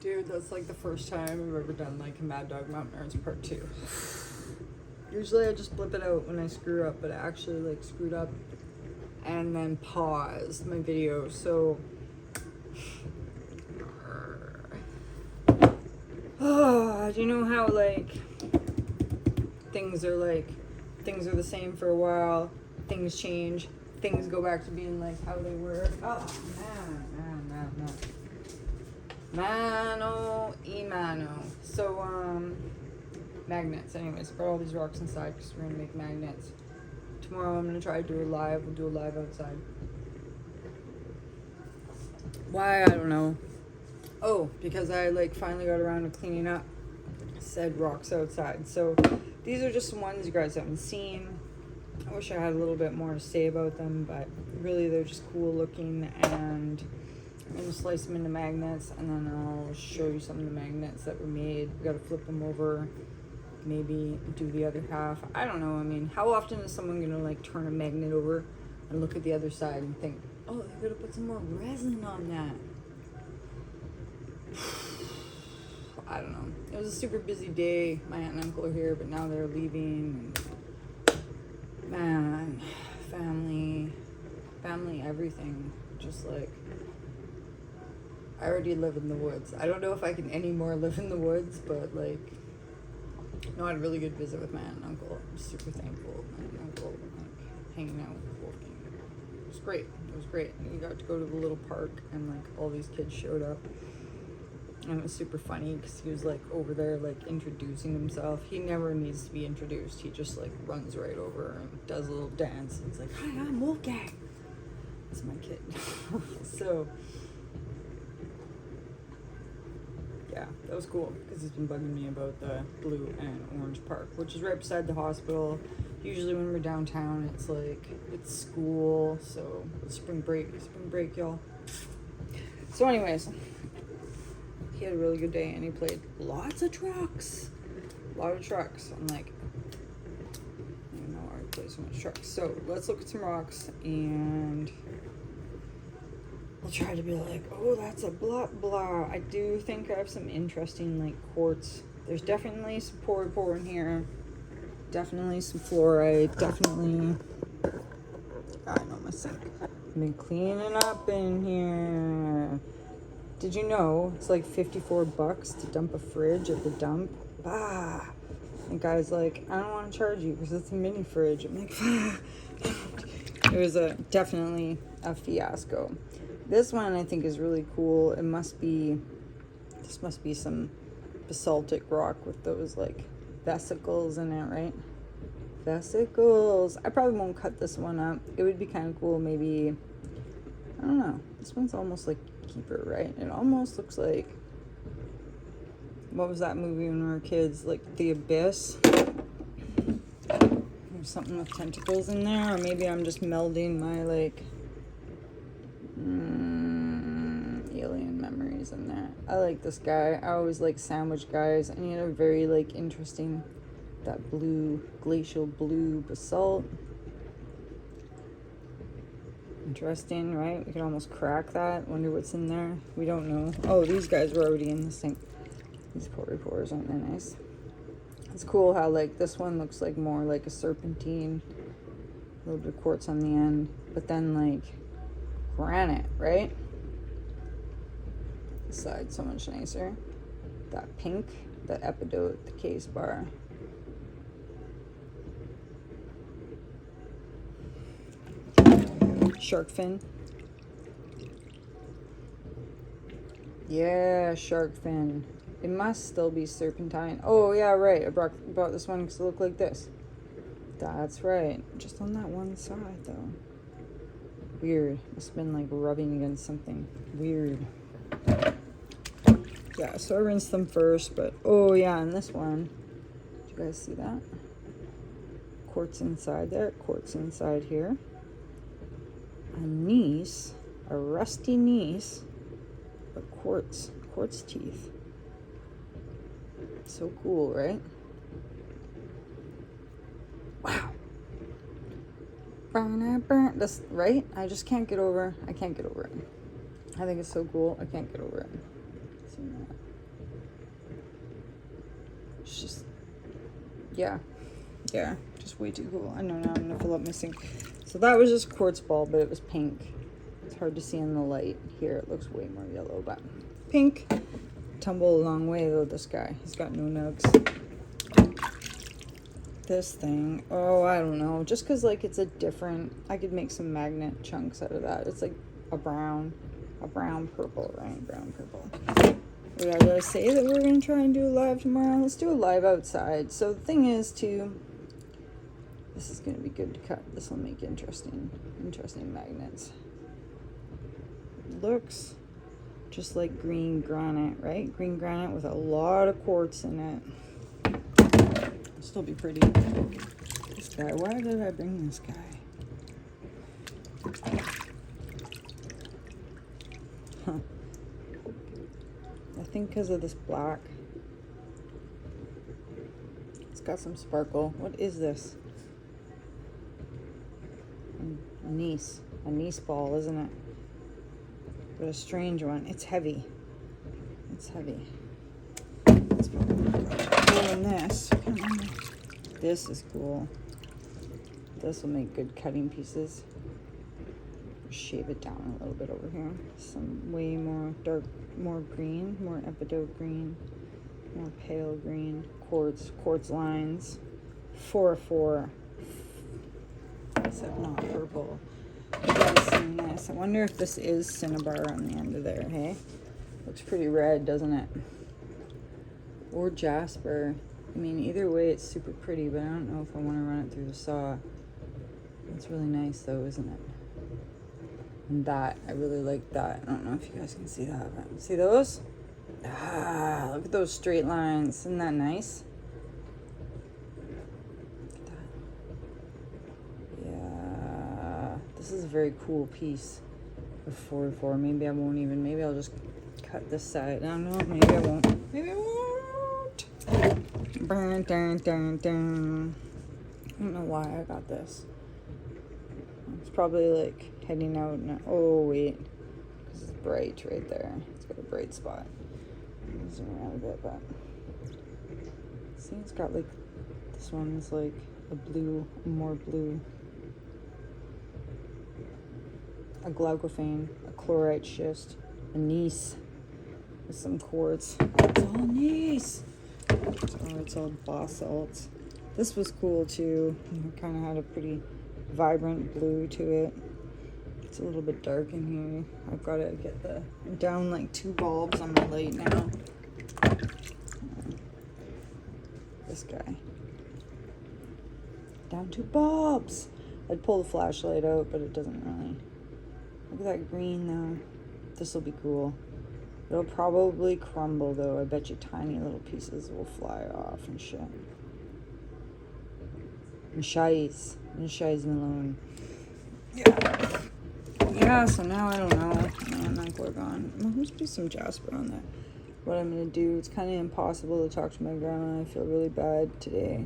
Dude, that's like the first time I've ever done like a Mad Dog Mountain Nerds Part 2. Usually I just blip it out when I screw up, but I actually like screwed up and then paused my video, so do you know how like things are the same for a while, things change, things go back to being like how they were. Oh man. Mano e mano. So magnets. Anyways, I brought all these rocks inside because we're gonna make magnets. Tomorrow I'm gonna try to do a live. We'll do a live outside. Why? I don't know. Oh, because I like finally got around to cleaning up said rocks outside. So these are just some ones you guys haven't seen. I wish I had a little bit more to say about them, but really they're just cool looking, and I'm gonna slice them into magnets, and then I'll show you some of the magnets that were made. We gotta flip them over, maybe do the other half. I don't know. I mean, how often is someone gonna like turn a magnet over and look at the other side and think, oh, they gotta put some more resin on that? I don't know. It was a super busy day. My aunt and uncle are here, but now they're leaving. And man, family, everything. Just like, I already live in the woods. I don't know if I can anymore live in the woods, but like, no, I had a really good visit with my aunt and uncle. I'm super thankful. My aunt and uncle, like, hanging out with Wolfgang. It was great. It was great. We got to go to the little park, and like all these kids showed up. And it was super funny because he was like over there like introducing himself. He never needs to be introduced. He just like runs right over and does a little dance. And he's like, hi, I'm Wolfgang. That's my kid. So yeah, that was cool because he's been bugging me about the blue and orange park, which is right beside the hospital. Usually when we're downtown, it's like, it's school. So it's spring break, y'all. So anyways, he had a really good day and he played lots of trucks. A lot of trucks. I'm like, I don't know why I play so much trucks. So let's look at some rocks and I'll try to be like, oh, that's a blah blah. I do think I have some interesting like quartz. There's definitely some pore in here. Definitely some fluorite. Definitely, I know my sink. I've been cleaning up in here. Did you know it's like $54 to dump a fridge at the dump? Bah. And guy's like, I don't want to charge you because it's a mini fridge. I'm like, bah. It was definitely a fiasco. This one I think is really cool. This must be some basaltic rock with those like vesicles in it, right? Vesicles. I probably won't cut this one up. It would be kind of cool, maybe. I don't know. This one's almost like Keeper, right? It almost looks like, what was that movie when we were kids? Like The Abyss. There's something with tentacles in there, or maybe I'm just melding my like alien memories in there. I like this guy. I always like sandwich guys, and he had a very like interesting, that blue, glacial blue basalt. Interesting, right? We could almost crack that. Wonder what's in there. We don't know. Oh, these guys were already in the sink. These pores, aren't they nice? It's cool how like this one looks like more like a serpentine. A little bit of quartz on the end. But then like granite, right? This side so much nicer. That pink, the epidote, the case bar. Shark fin. Yeah, shark fin. It must still be serpentine. Oh, yeah, right. I bought this one because it looked like this. That's right. Just on that one side, though. Weird. Must have been, like, rubbing against something. Weird. Yeah, so I rinsed them first, but... Oh, yeah, and this one. Did you guys see that? Quartz inside there. Quartz inside here. A rusty niece, but quartz teeth. So cool, right? Wow. This, right? I just can't get over it. I think it's so cool. I can't get over it. See that? Yeah. Yeah. Just way too cool. I know now I'm gonna fill up my sink. So that was just quartz ball, but it was pink. It's hard to see in the light. Here it looks way more yellow, but pink. Tumble a long way though, this guy. He's got no nugs. This thing, oh, I don't know. Just because, like, it's a different... I could make some magnet chunks out of that. It's like a brown purple, right? Brown purple. Did I say that we're going to try and do a live tomorrow? Let's do a live outside. So the thing is, too... This is going to be good to cut. This will make interesting magnets. Looks just like green granite, right? Green granite with a lot of quartz in it. It'll still be pretty. This guy, why did I bring this guy? Huh. I think because of this black. It's got some sparkle. What is this? Anise ball, isn't it? But a strange one. It's heavy. Let's probably cool in this. This is cool. This will make good cutting pieces. Shave it down a little bit over here. Some way more dark, more green, more epidote green, more pale green, quartz lines. 4-4. Except not purple. You guys seen this? I wonder if this is cinnabar on the end of there, hey? Looks pretty red, doesn't it? Or jasper. I mean, either way, it's super pretty, but I don't know if I want to run it through the saw. It's really nice, though, isn't it? And that, I really like that. I don't know if you guys can see that. But see those? Ah, look at those straight lines. Isn't that nice? This is a very cool piece of 4-4. Maybe I won't even. Maybe I'll just cut this side. I don't know. Maybe I won't. Maybe I won't. Dun, dun, dun, dun. I don't know why I got this. It's probably like heading out. Oh, wait. Because it's bright right there. It's got a bright spot. I'll zoom around a bit, but. See, it's got like. This one's like a blue, more blue. A glaucophane, a chlorite schist, a gneiss with some quartz. It's all gneiss. It's all basalts. This was cool too. It kind of had a pretty vibrant blue to it. It's a little bit dark in here. I've got to get down like 2 bulbs on my light now. This guy. Down 2 bulbs. I'd pull the flashlight out, but it doesn't really. Look at that green, though. This will be cool. It'll probably crumble, though. I bet you tiny little pieces will fly off and shit. And shies Malone. Yeah, so now I don't know. Man, that Gorgon. I'm going to do some jasper on that. What I'm going to do, it's kind of impossible to talk to my grandma. I feel really bad today.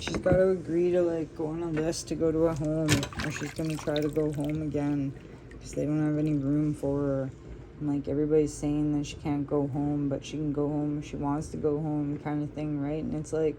She's got to agree to like go on a list to go to a home, or she's going to try to go home again because they don't have any room for her. And like everybody's saying that she can't go home, but she can go home if she wants to go home, kind of thing, right? And it's like,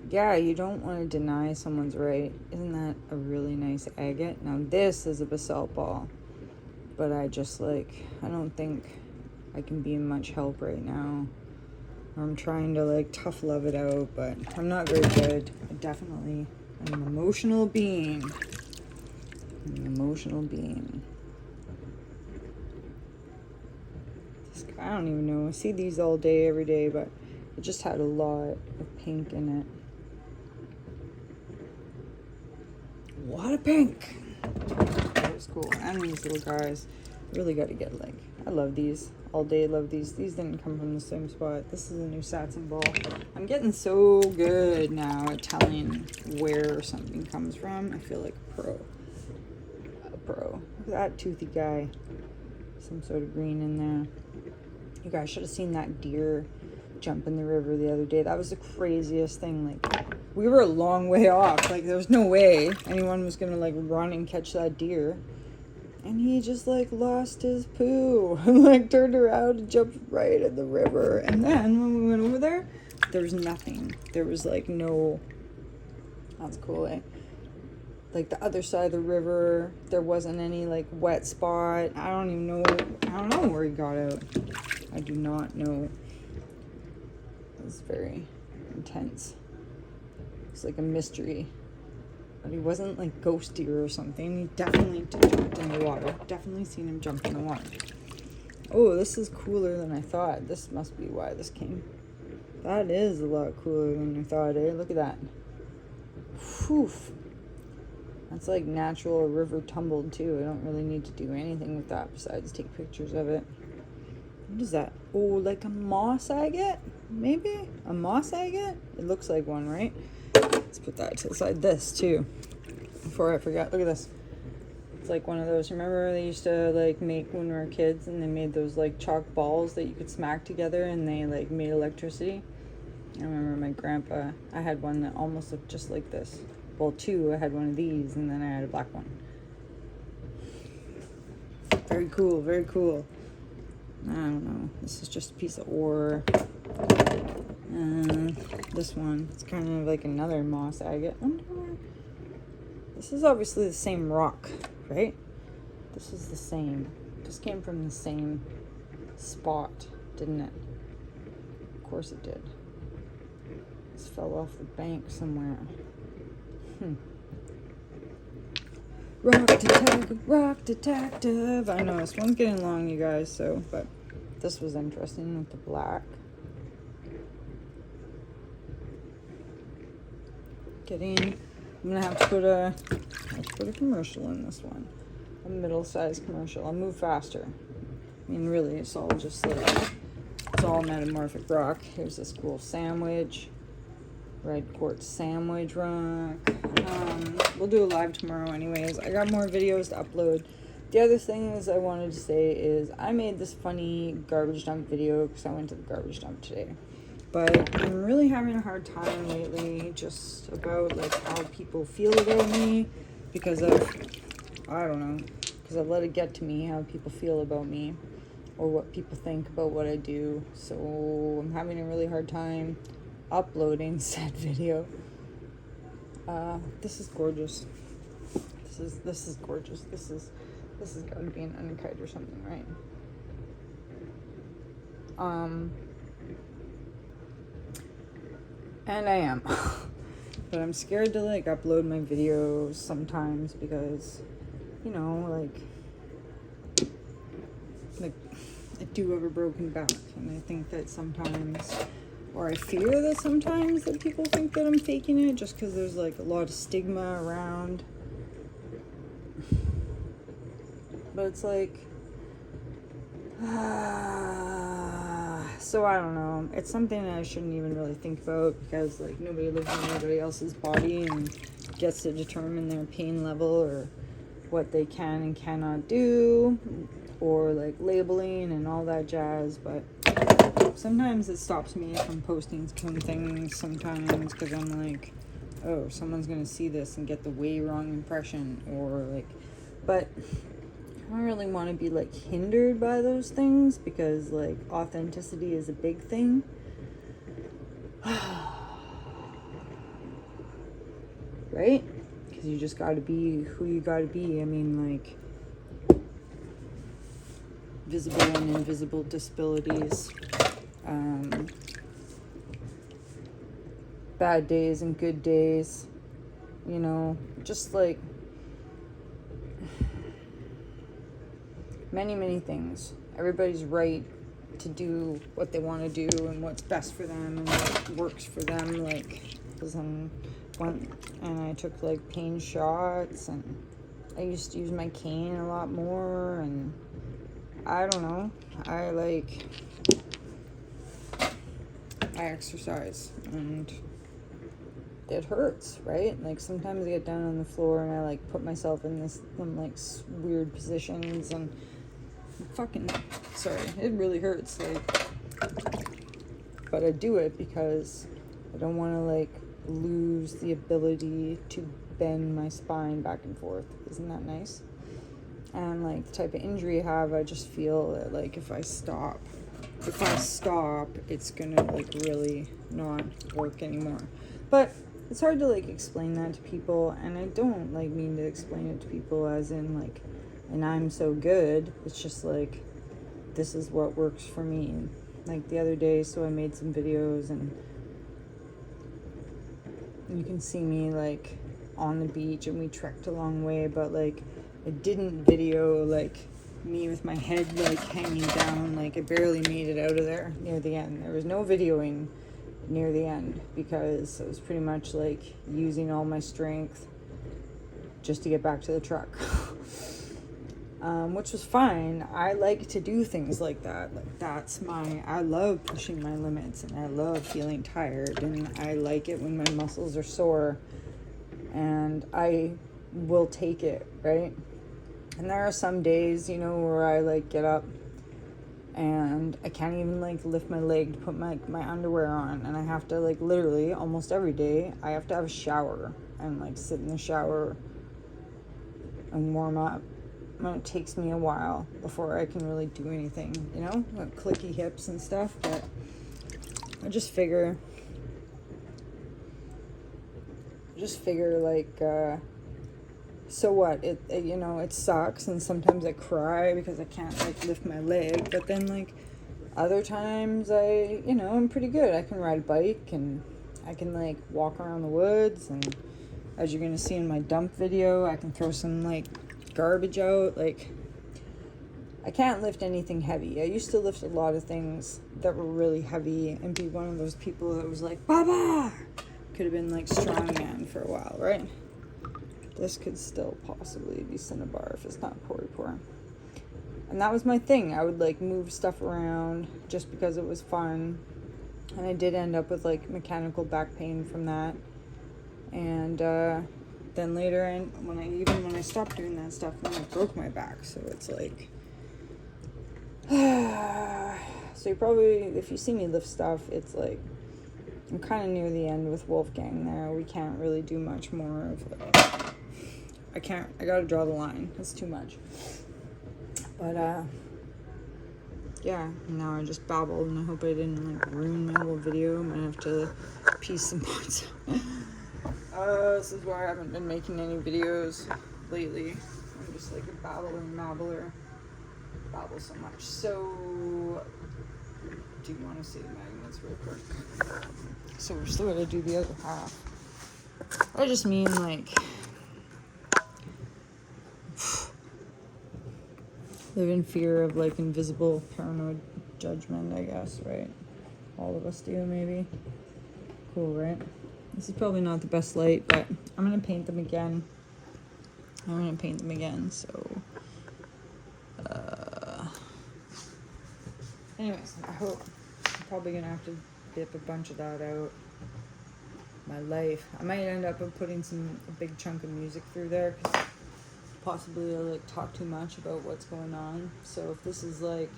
yeah, you don't want to deny someone's right. Isn't that a really nice agate? Now this is a basalt ball, but I don't think I can be much help right now. I'm trying to like tough love it out, but I'm not very good. I definitely am an emotional being. This guy, I don't even know. I see these all day, every day, but it just had a lot of pink in it. A lot of pink. That was cool. And these little guys. Really got to get like, I love these. All day, love these. These didn't come from the same spot. This is a new satin ball. I'm getting so good now at telling where something comes from. I feel like a pro. Look at that toothy guy. Some sort of green in there. You guys should have seen that deer jump in the river the other day. That was the craziest thing. Like, we were a long way off. Like, there was no way anyone was going to like run and catch that deer. And he just like lost his poo and like turned around and jumped right in the river. And then when we went over there was nothing. There was like no, that's cool, eh? Like the other side of the river, there wasn't any like wet spot. I don't know where he got out. I do not know. It was very intense. It's like a mystery. But he wasn't like ghosty or something. He definitely jumped in the water. Definitely seen him jump in the water. Oh, this is cooler than I thought. This must be why this came. That is a lot cooler than I thought, eh? Look at that. Whew. That's like natural river tumbled too. I don't really need to do anything with that besides take pictures of it. What is that? Oh, like a moss agate? Maybe? A moss agate? It looks like one, right? Let's put that to the side. This too. Before I forget. Look at this. It's like one of those. Remember they used to like make when we were kids and they made those like chalk balls that you could smack together and they like made electricity? I remember my grandpa, I had one that almost looked just like this. Well, two, I had one of these and then I had a black one. Very cool, very cool. I don't know. This is just a piece of ore. This one, it's kind of like another moss agate. This is obviously the same rock, right? This is the same. Just came from the same spot, didn't it? Of course it did. This fell off the bank somewhere. Rock detective. I know this one's getting long, you guys. So, but this was interesting with the black. I'm gonna have to put a commercial in this one, a middle-sized commercial. I'll move faster. I mean, really, it's all just like it's all metamorphic rock. Here's this cool sandwich, red quartz sandwich rock. We'll do a live tomorrow, anyways. I got more videos to upload. The other thing is I wanted to say is I made this funny garbage dump video because I went to the garbage dump today. But I'm really having a hard time lately just about like how people feel about me because of, I don't know, because I've let it get to me how people feel about me or what people think about what I do. So I'm having a really hard time uploading said video. This is gorgeous. This is gorgeous. This has got to be an uncut or something, right? And I am. But I'm scared to like upload my videos sometimes because, you know, like I do have a broken back and I think that sometimes, or I fear that sometimes that people think that I'm faking it just because there's like a lot of stigma around. But it's like, so I don't know. It's something that I shouldn't even really think about because like nobody lives in anybody else's body and gets to determine their pain level or what they can and cannot do or like labeling and all that jazz. But sometimes it stops me from posting some things sometimes because I'm like, oh, someone's gonna see this and get the way wrong impression or like, but I don't really want to be like hindered by those things because like authenticity is a big thing. Right? Because you just got to be who you got to be. I mean, like visible and invisible disabilities, bad days and good days, you know, just like many things. Everybody's right to do what they want to do and what's best for them and what works for them. Like, because I took like pain shots and I used to use my cane a lot more and I don't know. I exercise and it hurts, right? Like sometimes I get down on the floor and I like put myself in some like weird positions and fucking sorry, it really hurts, like, but I do it because I don't want to like lose the ability to bend my spine back and forth. Isn't that nice? And like the type of injury I have, I just feel that like if I stop, it's gonna like really not work anymore. But it's hard to like explain that to people, and I don't like mean to explain it to people as in like, and I'm so good. It's just like, this is what works for me. Like the other day, so I made some videos, and you can see me like on the beach, and we trekked a long way, but like I didn't video like me with my head like hanging down. Like I barely made it out of there near the end. There was no videoing near the end because it was pretty much like using all my strength just to get back to the truck. Which was fine. I like to do things like that. Like I love pushing my limits, and I love feeling tired, and I like it when my muscles are sore, and I will take it, right? And there are some days, you know, where I like get up and I can't even like lift my leg to put my underwear on, and I have to like literally almost every day I have to have a shower and like sit in the shower and warm up. And it takes me a while before I can really do anything, you know, like clicky hips and stuff. But I just figure like, so what? It you know, it sucks, and sometimes I cry because I can't like lift my leg. But then like other times I'm pretty good. I can ride a bike, and I can like walk around the woods, and as you're gonna see in my dump video, I can throw some like garbage out. Like I can't lift anything heavy. I used to lift a lot of things that were really heavy and be one of those people that was like, Baba! Could have been like strongman for a while, right? This could still possibly be Cinnabar if it's not Pori. And that was my thing. I would like move stuff around just because it was fun. And I did end up with like mechanical back pain from that. And then later, and when I stopped doing that stuff, then I broke my back. So it's like, so you probably, if you see me lift stuff, it's like I'm kind of near the end with Wolfgang there. We can't really do much more of I gotta draw the line. That's too much. But yeah, now I just babbled, and I hope I didn't like ruin my whole video. I might have to piece some parts out. This is why I haven't been making any videos lately. I'm just like a babbler. Babble so much. So, do you want to see the magnets real quick? So we're still gonna do the other half. I just mean like, live in fear of like invisible paranoid judgment, I guess, right? All of us do, maybe. Cool, right? This is probably not the best light, but I'm gonna paint them again. So anyways, I hope I'm probably gonna have to dip a bunch of that out. My life, I might end up putting a big chunk of music through there, because possibly I like talk too much about what's going on. So if this is like,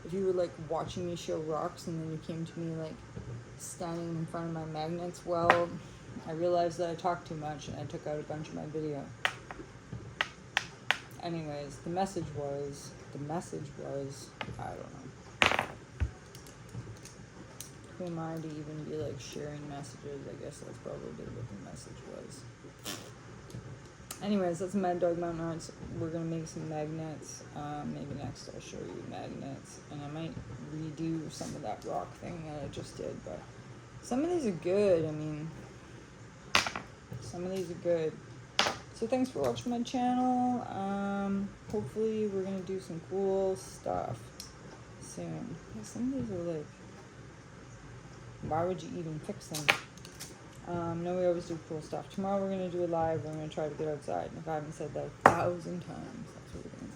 if you were like watching me show rocks and then you came to me like standing in front of my magnets, well, I realized that I talked too much and I took out a bunch of my video. Anyways, the message was, I don't know. Who am I to even be like sharing messages? I guess that's probably what the message was. Anyways, that's Mad Dog Mountain Arts. We're gonna make some magnets. Maybe next I'll show you magnets, and I might redo some of that rock thing that I just did. But some of these are good. I mean, some of these are good. So thanks for watching my channel. Hopefully we're gonna do some cool stuff soon. Yeah, some of these are like, why would you even fix them? No, we always do cool stuff. Tomorrow we're going to do a live. We're going to try to get outside. And if I haven't said that 1,000 times, that's what we're going to do.